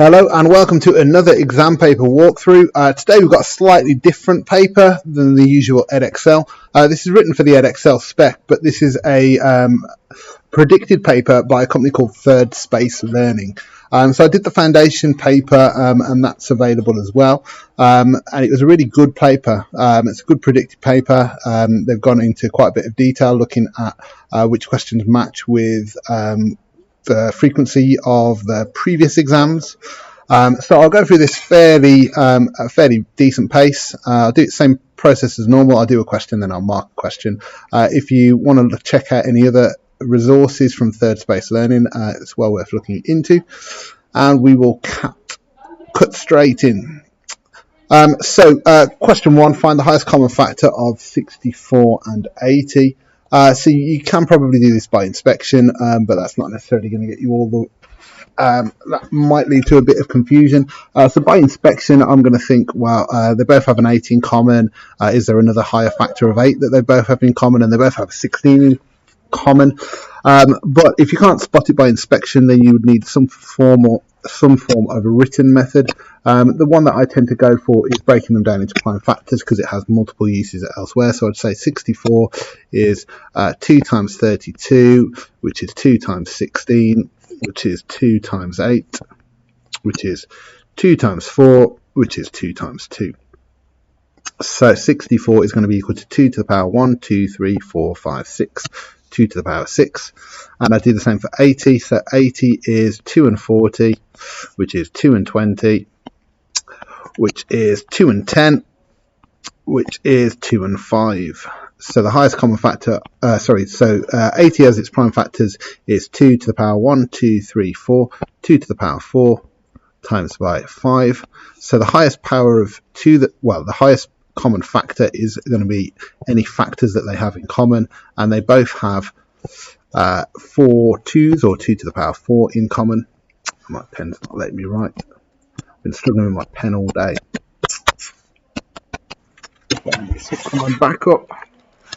Hello and welcome to another exam paper walkthrough. Today we've got a slightly different paper than the usual Edexcel. This is written for the Edexcel spec, but this is a predicted paper by a company called Third Space Learning. So I did the foundation paper and that's available as well. And it was a really good paper. It's a good predicted paper. They've gone into quite a bit of detail looking at which questions match with the frequency of the previous exams. So I'll go through this fairly decent pace. I'll do the same process as normal. I'll do a question, then I'll mark a question. If you want to check out any other resources from Third Space Learning, it's well worth looking into. And we will cut straight in. Question 1, find the highest common factor of 64 and 80. So you can probably do this by inspection, but that's not necessarily going to get you all the... that might lead to a bit of confusion. So by inspection, I'm going to think, well, they both have an 8 in common. Is there another higher factor of 8 that they both have in common? And they both have a 16 in common. But if you can't spot it by inspection, then you would need some form of a written method. The one that I tend to go for is breaking them down into prime factors because it has multiple uses elsewhere. So I'd say 64 is 2 times 32, which is 2 times 16, which is 2 times 8, which is 2 times 4, which is 2 times 2. So 64 is going to be equal to 2 to the power 1, 2, 3, 4, 5, 6. 2 to the power 6, and I do the same for 80. So 80 is 2 and 40, which is 2 and 20, which is 2 and 10, which is 2 and 5. So the highest common factor, 80 as its prime factors is 2 to the power 1, 2, 3, 4, 2 to the power 4 times by 5. So the highest power of 2, the highest common factor is going to be any factors that they have in common, and they both have 4 2s, or 2 to the power 4 in common. My pen's not letting me write. I've been struggling with my pen all day. Come on, back up.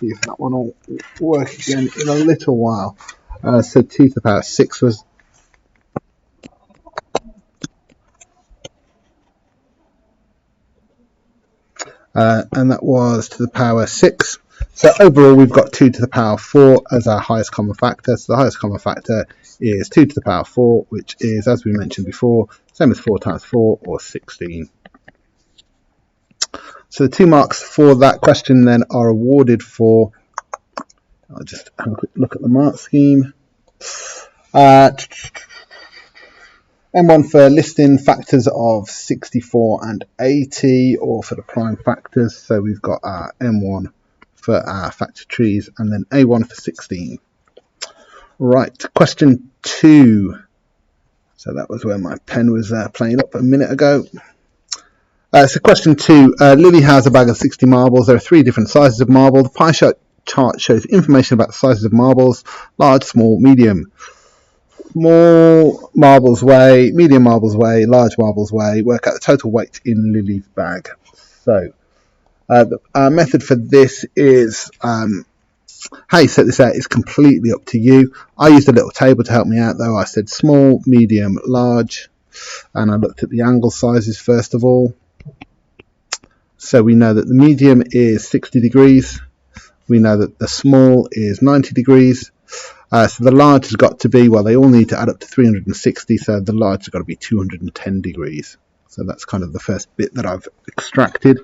See if that one will work again in a little while. So 2 to the power 6 was... and that was to the power 6. So overall we've got 2 to the power 4 as our highest common factor. So the highest common factor is 2 to the power 4, which is, as we mentioned before, same as 4 times 4, or 16. So the 2 marks for that question then are awarded for... I'll just have a quick look at the mark scheme. M1 for listing factors of 64 and 80, or for the prime factors. So we've got our M1 for our factor trees, and then A1 for 16. Right, question 2. So that was where my pen was playing up a minute ago. So question 2, Lily has a bag of 60 marbles. There are 3 different sizes of marble. The pie chart shows information about the sizes of marbles: large, small, medium. Small marbles weigh, medium marbles weigh, large marbles weigh. Work out the total weight in Lily's bag. So our method for this is, how you set this out is completely up to you. I used a little table to help me out though. I said small, medium, large, and I looked at the angle sizes first of all. So we know that the medium is 60 degrees. We know that the small is 90 degrees. So the large has got to be, well, they all need to add up to 360, so the large has got to be 210 degrees. So that's kind of the first bit that I've extracted.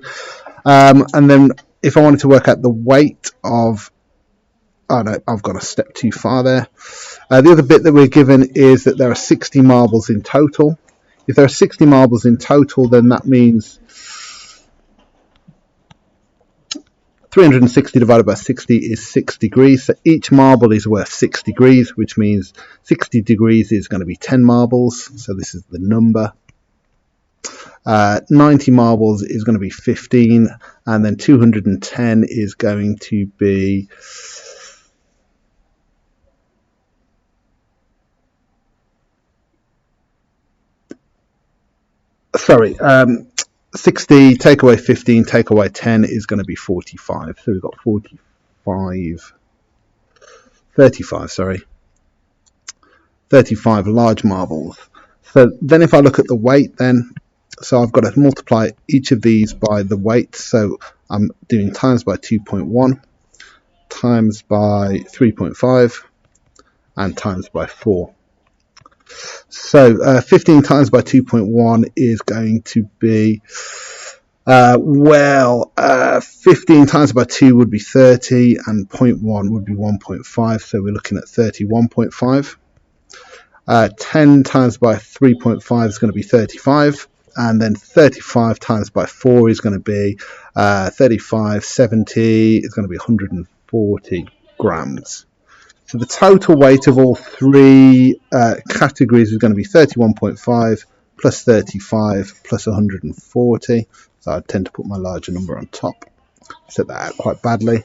And then if I wanted to work out the weight of... Oh no, I've gone a step too far there. The other bit that we're given is that there are 60 marbles in total. If there are 60 marbles in total, then that means 360 divided by 60 is 6 degrees. So each marble is worth 6 degrees, which means 60 degrees is going to be 10 marbles. So this is the number. 90 marbles is going to be 15. And then 210 is going to be... 60, take away 15, take away 10 is going to be 45. So we've got 35 large marbles. So then if I look at the weight then, so I've got to multiply each of these by the weight. So I'm doing times by 2.1, times by 3.5, and times by 4. So 15 times by 2.1 is going to be, 15 times by 2 would be 30, and 0.1 would be 1.5, so we're looking at 31.5. 10 times by 3.5 is going to be 35, and then 35 times by 4 is going to be 35, 70 is going to be 140 grams. So the total weight of all three categories is going to be 31.5 plus 35 plus 140. So I tend to put my larger number on top. Set that out quite badly.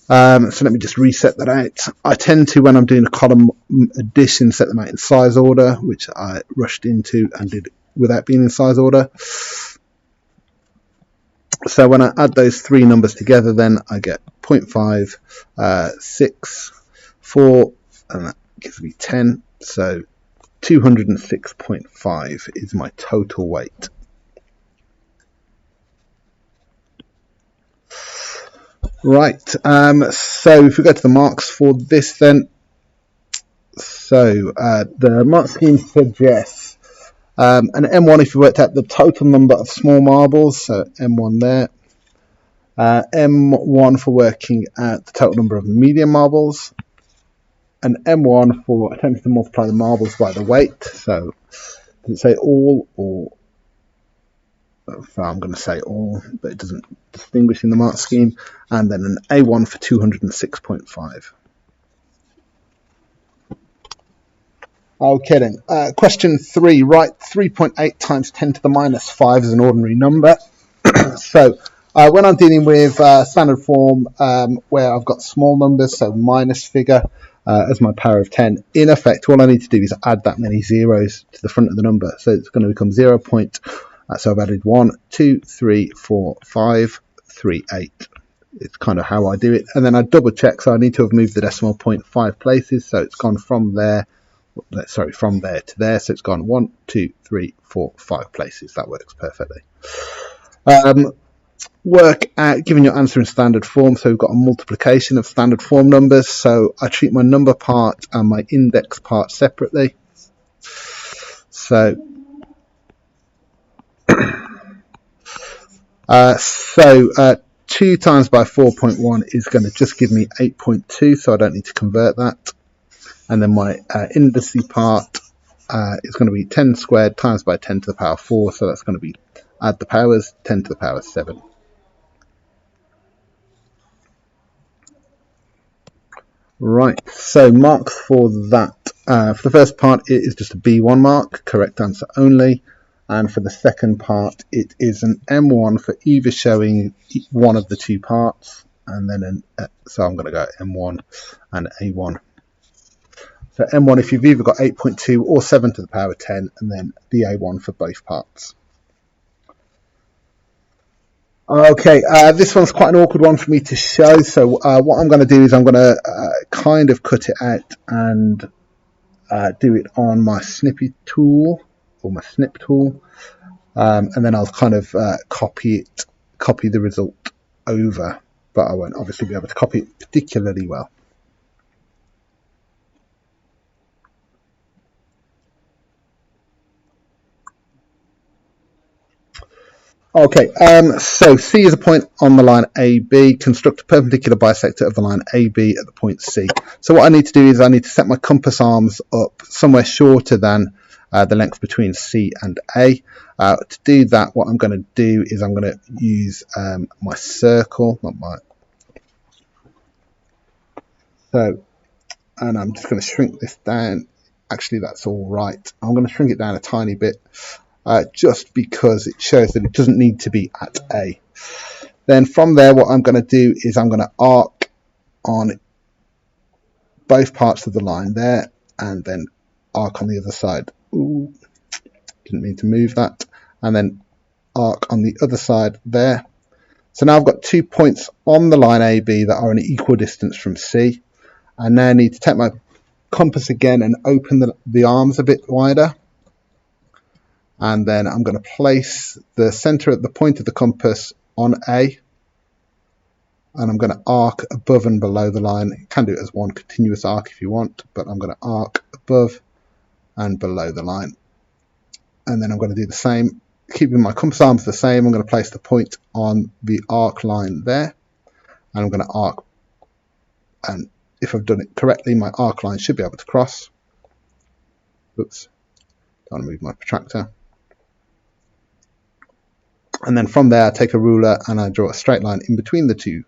So let me just reset that out. I tend to, when I'm doing a column addition, set them out in size order, which I rushed into and did without being in size order. So when I add those three numbers together, then I get 0.5, 6, 4, and that gives me 10. So 206.5 is my total weight. Right, so if we go to the marks for this then, so the mark scheme suggests an M1 if you worked out the total number of small marbles, so M1 there, M1 for working out the total number of medium marbles, an M1 for attempting to multiply the marbles by the weight, so does it say all or, so I'm going to say all, but it doesn't distinguish in the mark scheme, and then an A1 for 206.5. Okay then, question 3, write 3.8 times 10 to the minus 5 as an ordinary number. So when I'm dealing with standard form where I've got small numbers, so minus figure as my power of 10, in effect all I need to do is add that many zeros to the front of the number. So it's going to become 0. So I've added 1, 2, 3, 4, 5, 3, 8. It's kind of how I do it. And then I double check, so I need to have moved the decimal point 5 places. So it's gone from there, from there to there. So it's gone 1, 2, 3, 4, 5 places. That works perfectly. Work out giving your answer in standard form. So we've got a multiplication of standard form numbers. So I treat my number part and my index part separately. So 2 times by 4.1 is going to just give me 8.2, so I don't need to convert that. And then my indices part is going to be 10 squared times by 10 to the power 4, so that's going to be, add the powers, 10 to the power 7. Right, so marks for that. For the first part, it is just a B1 mark, correct answer only. And for the second part, it is an M1 for either showing one of the two parts, and then so I'm going to go M1 and A1. So M1 if you've either got 8.2 or 7 to the power 10, and then the A1 for both parts. Okay, this one's quite an awkward one for me to show, so what I'm going to do is I'm going to kind of cut it out and do it on my snippy tool, or my snip tool, and then I'll kind of copy the result over, but I won't obviously be able to copy it particularly well. Okay, so C is a point on the line AB. Construct a perpendicular bisector of the line AB at the point C. So what I need to do is I need to set my compass arms up somewhere shorter than the length between C and A. To do that, what I'm going to do is I'm going to use my circle, not my... So, and I'm just going to shrink this down. Actually, that's all right. I'm going to shrink it down a tiny bit. Just because it shows that it doesn't need to be at A. Then from there, what I'm going to do is I'm going to arc on both parts of the line there, and then arc on the other side. Ooh, didn't mean to move that. And then arc on the other side there. So now I've got 2 points on the line AB that are an equal distance from C. I now need to take my compass again and open the arms a bit wider. and then I'm going to place the center at the point of the compass on A, and I'm going to arc above and below the line. You can do it as one continuous arc if you want, but I'm going to arc above and below the line. And then I'm going to do the same, keeping my compass arms the same. I'm going to place the point on the arc line there, and I'm going to arc, and if I've done it correctly, my arc line should be able to cross. Oops, don't want to move my protractor. And then from there I take a ruler and I draw a straight line in between the two.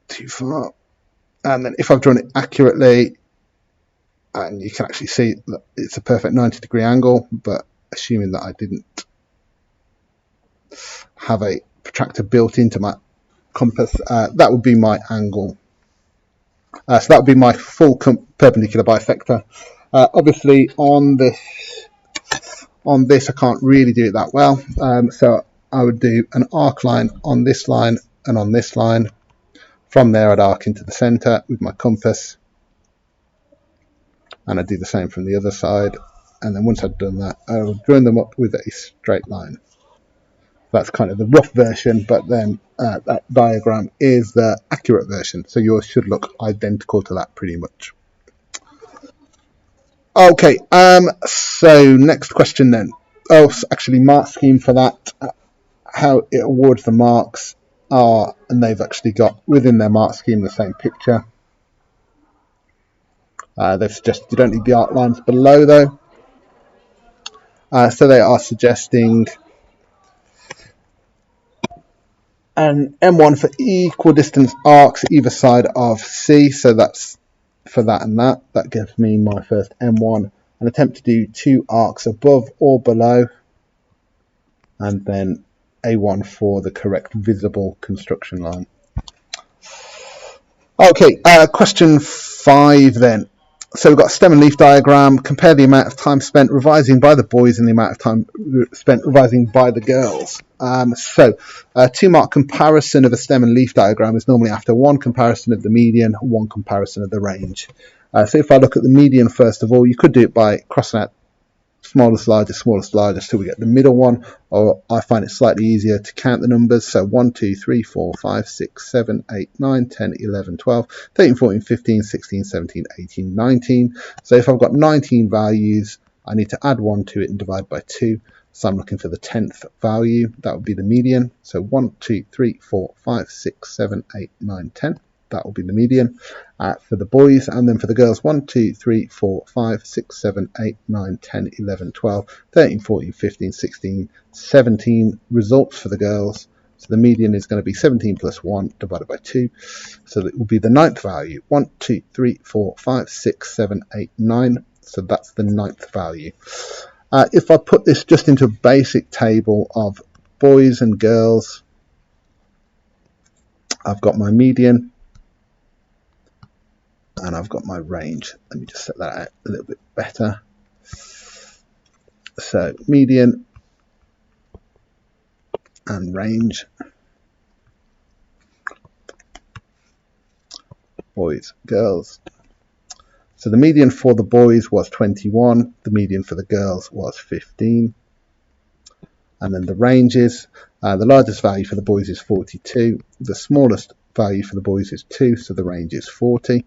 Too far. And then if I've drawn it accurately, and you can actually see that it's a perfect 90-degree angle, but assuming that I didn't have a protractor built into my compass, that would be my angle. So that would be my full perpendicular bisector. Obviously on this I can't really do it that well, so I would do an arc line on this line and on this line. From there I'd arc into the center with my compass, and I'd do the same from the other side, and then once I'd done that I would join them up with a straight line. That's kind of the rough version, but then that diagram is the accurate version, so yours should look identical to that pretty much. Okay, so next question then. Oh, actually mark scheme for that. How it awards the marks are, and they've actually got within their mark scheme the same picture. They've suggested you don't need the arc lines below though. So they are suggesting an M1 for equal distance arcs either side of C. So that's for that and that. That gives me my first M1. An attempt to do 2 arcs above or below, and then A1 for the correct visible construction line. Okay, question 5 then. So we've got a stem and leaf diagram. Compare the amount of time spent revising by the boys and the amount of time spent revising by the girls. So a 2-mark comparison of a stem and leaf diagram is normally after 1 comparison of the median, 1 comparison of the range. So if I look at the median first of all, you could do it by crossing out smallest, largest till we get the middle one, or I find it slightly easier to count the numbers. So 1, 2, 3, 4, 5, 6, 7, 8, 9, 10, 11, 12, 13, 14, 15, 16, 17, 18, 19. So if I've got 19 values, I need to add 1 to it and divide by 2. So I'm looking for the 10th value. That would be the median. So 1, 2, 3, 4, 5, 6, 7, 8, 9, 10. That will be the median for the boys. And then for the girls, 1, 2, 3, 4, 5, 6, 7, 8, 9, 10, 11, 12, 13, 14, 15, 16, 17 results for the girls. So the median is going to be 17 plus 1 divided by 2. So that will be the 9th value. 1, 2, 3, 4, 5, 6, 7, 8, 9. So that's the 9th value. If I put this just into a basic table of boys and girls, I've got my median and I've got my range. Let me just set that out a little bit better. So median and range, boys, girls. So the median for the boys was 21, the median for the girls was 15. And then the ranges, the largest value for the boys is 42, the smallest value for the boys is 2, so the range is 40.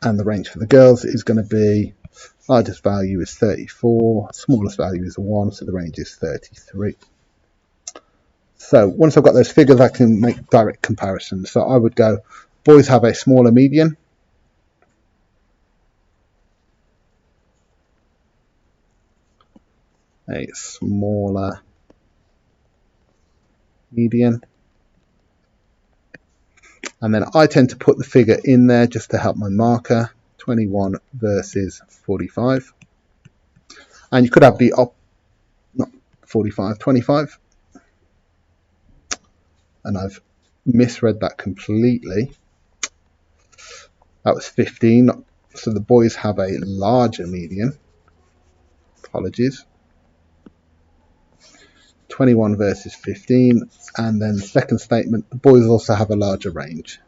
And the range for the girls is going to be, largest value is 34, smallest value is 1, so the range is 33. So once I've got those figures, I can make direct comparisons. So I would go, boys have a smaller median, and then I tend to put the figure in there just to help my marker, 21 versus 45. And you could have the not 45, 25. And I've misread that completely. That was 15. So the boys have a larger median. Apologies. 21 versus 15. And then the second statement, the boys also have a larger range.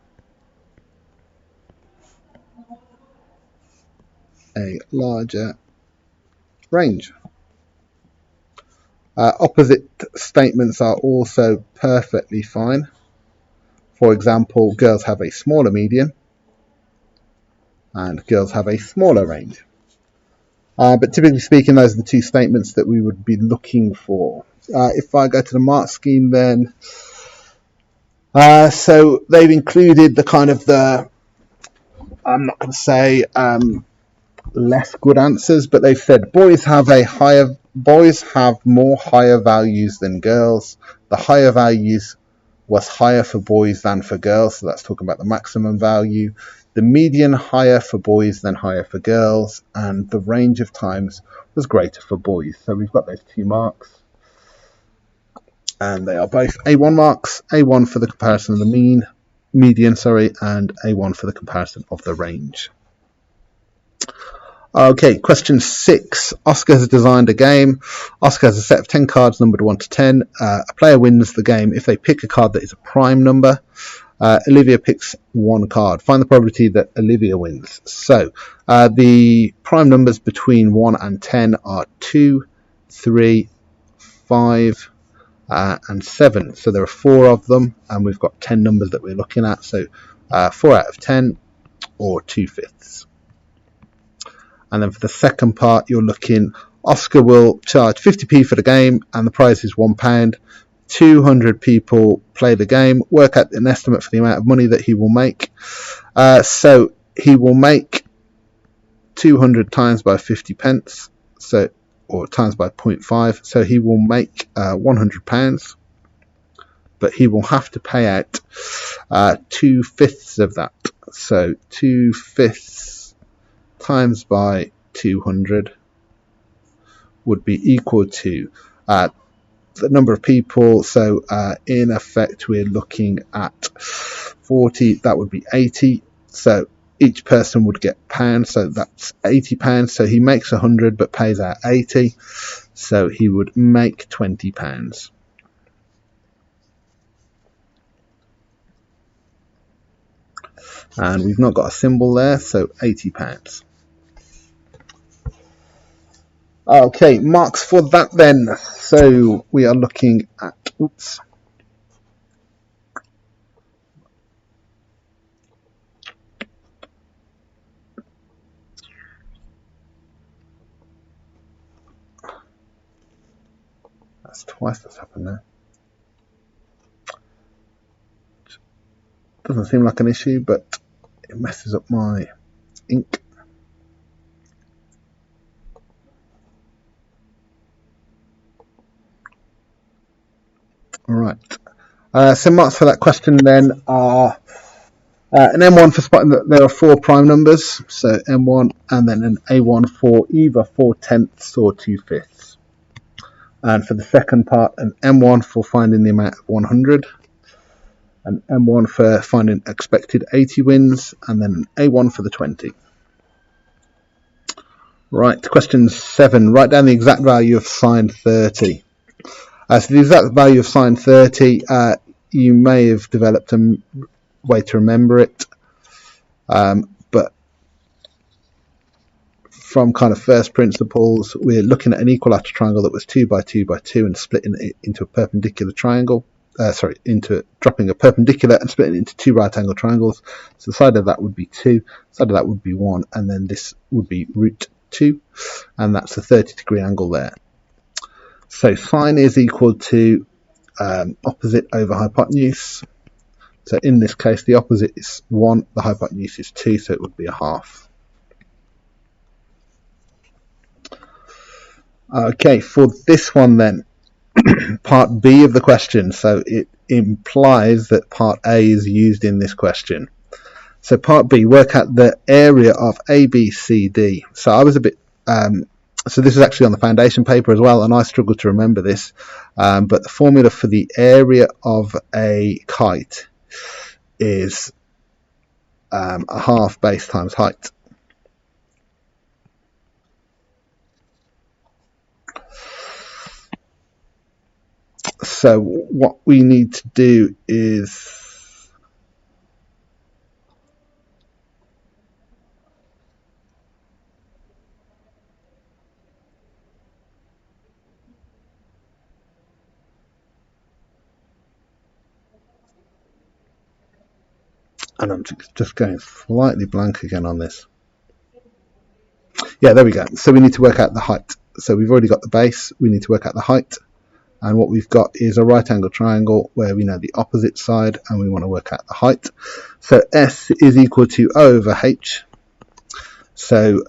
A larger range. Opposite statements are also perfectly fine. For example, girls have a smaller median and girls have a smaller range. But typically speaking, those are the two statements that we would be looking for. If I go to the mark scheme then, so they've included the kind of the, I'm not going to say less good answers, but they've said boys have more higher values than girls. The higher values was higher for boys than for girls, so that's talking about the maximum value. The median higher for boys than higher for girls, and the range of times was greater for boys. So we've got those 2 marks, and they are both A1 marks, A1 for the comparison of the median, and A1 for the comparison of the range. Okay, question 6. Oscar has designed a game. Oscar has a set of 10 cards numbered 1 to 10. A player wins the game if they pick a card that is a prime number. Olivia picks 1 card. Find the probability that Olivia wins. So the prime numbers between 1 and 10 are 2, 3, 5, and 7. So there are 4 of them, and we've got 10 numbers that we're looking at. So 4 out of 10, or 2/5. And then for the second part, you're looking, Oscar will charge 50p for the game, and the prize is £1. 200 people play the game. Work out an estimate for the amount of money that he will make. So he will make 200 times by 50 pence, or times by 0.5. So he will make £100, but he will have to pay out 2/5 of that. So 2/5 times by 200 would be equal to the number of people. So in effect, we're looking at 40. That would be 80. So each person would get pounds. So that's £80. So he makes 100 but pays out 80. So he would make £20. And we've not got a symbol there, so £80. Okay, marks for that then. So we are looking at, oops. That's twice that's happened there. Doesn't seem like an issue, but it messes up my ink. Right. So marks for that question then are an M1 for spotting that there are 4 prime numbers, so M1, and then an A1 for either 4/10 or 2/5. And for the second part, an M1 for finding the amount of 100, an M1 for finding expected 80 wins, and then an A1 for the 20. Right, question 7. Write down the exact value of sine 30. So the exact value of sine 30, you may have developed a way to remember it, but from kind of first principles, we're looking at an equilateral triangle that was 2 by 2 by 2 and splitting it into a perpendicular triangle. Into dropping a perpendicular and splitting it into 2 right angle triangles. So the side of that would be 2, the side of that would be 1, and then this would be root 2, and that's a 30-degree angle there. So sine is equal to opposite over hypotenuse. So in this case, the opposite is 1, the hypotenuse is 2, so it would be a half. Okay, for this one then, part B of the question, so it implies that part A is used in this question. So part B, work out the area of ABCD. So I was a bit, so this is actually on the foundation paper as well, and I struggled to remember this, but the formula for the area of a kite is a half base times height. So what we need to do is and I'm just going slightly blank again on this. Yeah, there we go. So we need to work out the height. So we've already got the base. We need to work out the height. And what we've got is a right angle triangle where we know the opposite side and we want to work out the height. So S is equal to O over H. So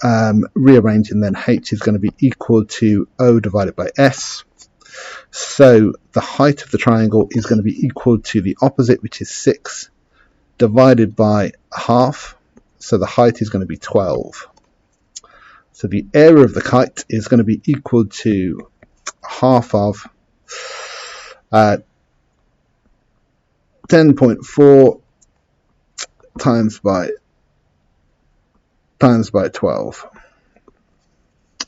rearranging, then H is going to be equal to O divided by S. So the height of the triangle is going to be equal to the opposite, which is 6, divided by half. So the height is going to be 12. So the area of the kite is going to be equal to half of 10.4 times by 12.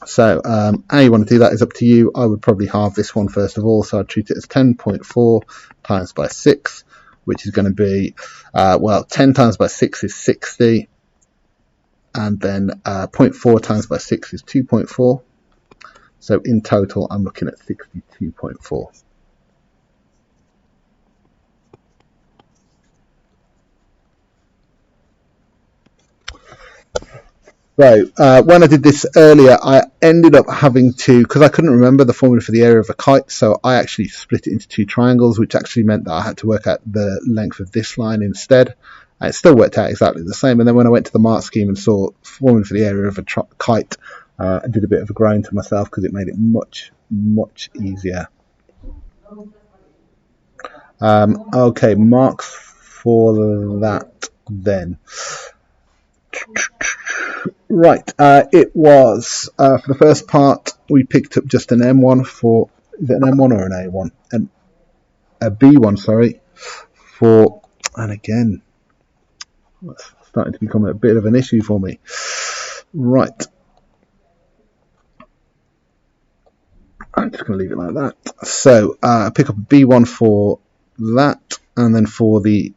So how you want to do that is up to you. I would probably halve this one first of all, so I'd treat it as 10.4 times by 6, which is going to be, well, 10 times by 6 is 60, and then 0.4 times by 6 is 2.4. So in total, I'm looking at 62.4. So when I did this earlier, I ended up having to, because I couldn't remember the formula for the area of a kite, so I actually split it into 2 triangles, which actually meant that I had to work out the length of this line instead. And it still worked out exactly the same. And then when I went to the mark scheme and saw formula for the area of a kite, I did a bit of a groan to myself because it made it much, much easier. Okay, marks for that then. Right, it was, for the first part, we picked up just an M1 for, is it an M1 or an A1? A B1, sorry, for, and again, that's starting to become a bit of an issue for me. Right. I'm just going to leave it like that. So, pick up a B1 for that, and then for the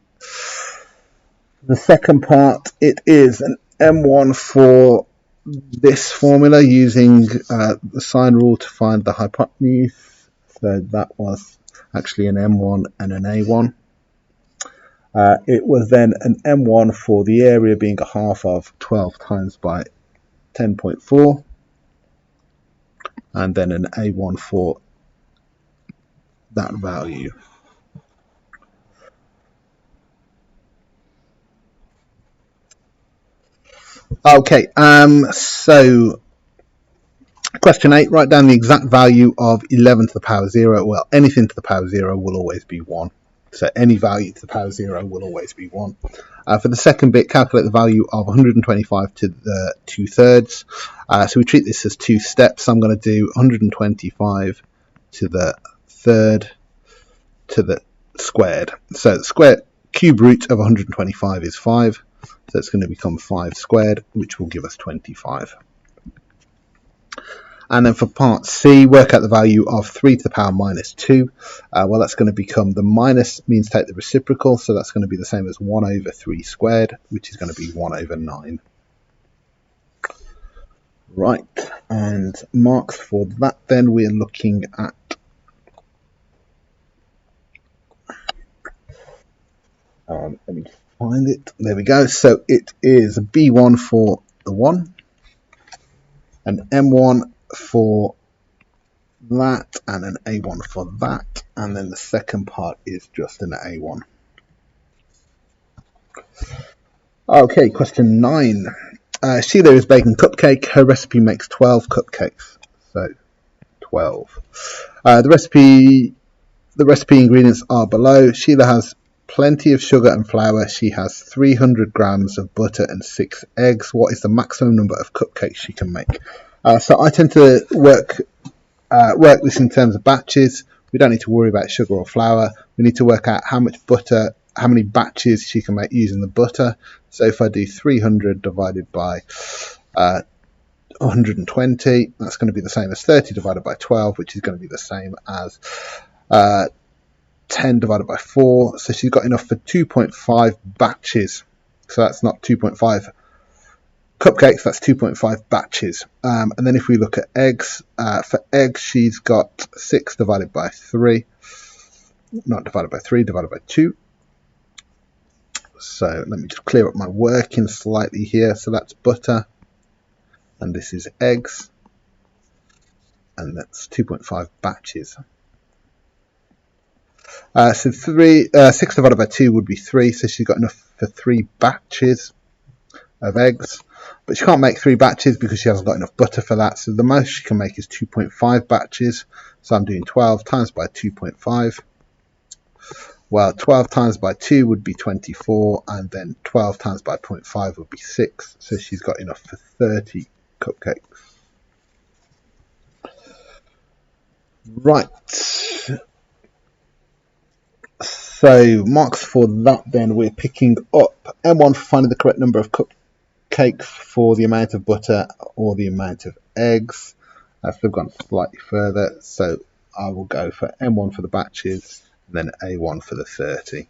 second part, it is an M1 for this formula using the sine rule to find the hypotenuse. So that was actually an M1 and an A1. It was then an M1 for the area being a half of 12 times by 10.4, and then an A1 for that value. Okay, so question 8, write down the exact value of 11 to the power 0. Well, anything to the power 0 will always be 1. So any value to the power 0 will always be 1. For the second bit, calculate the value of 125 to the 2/3. So we treat this as 2 steps. I'm going to do 125 to the third to the squared. So the square cube root of 125 is 5. So it's going to become 5 squared, which will give us 25. And then for part C, work out the value of 3 to the power minus 2. Well, that's going to become, the minus means take the reciprocal, so that's going to be the same as 1 over 3 squared, which is going to be 1 over 9. Right, and marks for that then, we're looking at let me just find it. There we go. So it is a B1 for the 1, an M1 for that, and an A1 for that, and then the second part is just an A1. Okay, question 9. Sheila is baking cupcake. Her recipe makes 12 cupcakes. So 12. The recipe ingredients are below. Sheila has plenty of sugar and flour. She has 300 grams of butter and 6 eggs. What is the maximum number of cupcakes she can make? So I tend to work this in terms of batches. We don't need to worry about sugar or flour. We need to work out how much butter, how many batches she can make using the butter. So if I do 300 divided by 120, that's going to be the same as 30 divided by 12, which is going to be the same as 10 divided by 4, so she's got enough for 2.5 batches. So that's not 2.5 cupcakes, that's 2.5 batches. And then if we look at eggs, for eggs she's got 6 divided by 3, not divided by 3, divided by 2. So let me just clear up my working slightly here. So that's butter, and this is eggs, and that's 2.5 batches. So 6 divided by 2 would be 3, so she's got enough for 3 batches of eggs. But she can't make 3 batches because she hasn't got enough butter for that, so the most she can make is 2.5 batches. So I'm doing 12 times by 2.5. Well, 12 times by 2 would be 24, and then 12 times by 0.5 would be 6, so she's got enough for 30 cupcakes. Right. So marks for that then, we're picking up M1 for finding the correct number of cupcakes for the amount of butter or the amount of eggs. So we've gone slightly further, so I will go for M1 for the batches, and then A1 for the 30.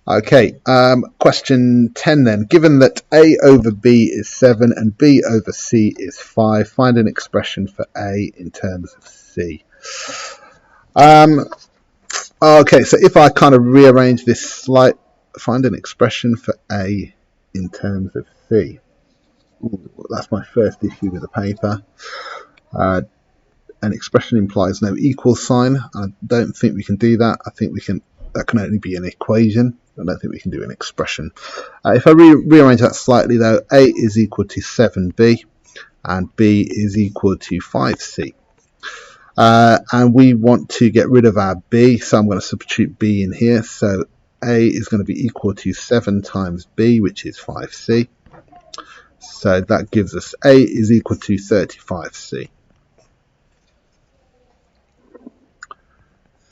Okay, question 10 then. Given that A over B is 7 and B over C is 5, find an expression for A in terms of C. Okay, so if I kind of rearrange this find an expression for A in terms of C. Ooh, that's my first issue with the paper. An expression implies no equal sign. I don't think we can do that. I think that can only be an equation. I don't think we can do an expression. If I rearrange that slightly though, A is equal to 7B and B is equal to 5C. And we want to get rid of our B, so I'm going to substitute B in here. So A is going to be equal to 7 times B, which is 5C. So that gives us A is equal to 35C.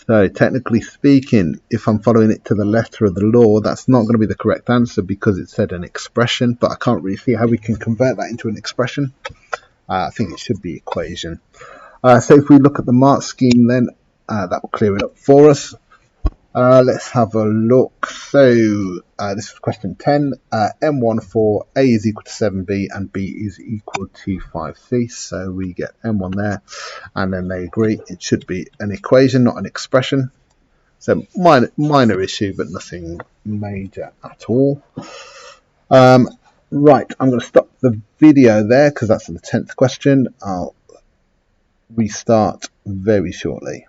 So technically speaking, if I'm following it to the letter of the law, that's not going to be the correct answer because it said an expression, but I can't really see how we can convert that into an expression. I think it should be equation. So if we look at the mark scheme then, that will clear it up for us. Let's have a look. So this is question 10. M1 for A is equal to 7B and B is equal to 5C. So we get M1 there, and then they agree it should be an equation, not an expression. So minor issue, but nothing major at all. Right, I'm going to stop the video there because that's the 10th question. I'll restart very shortly.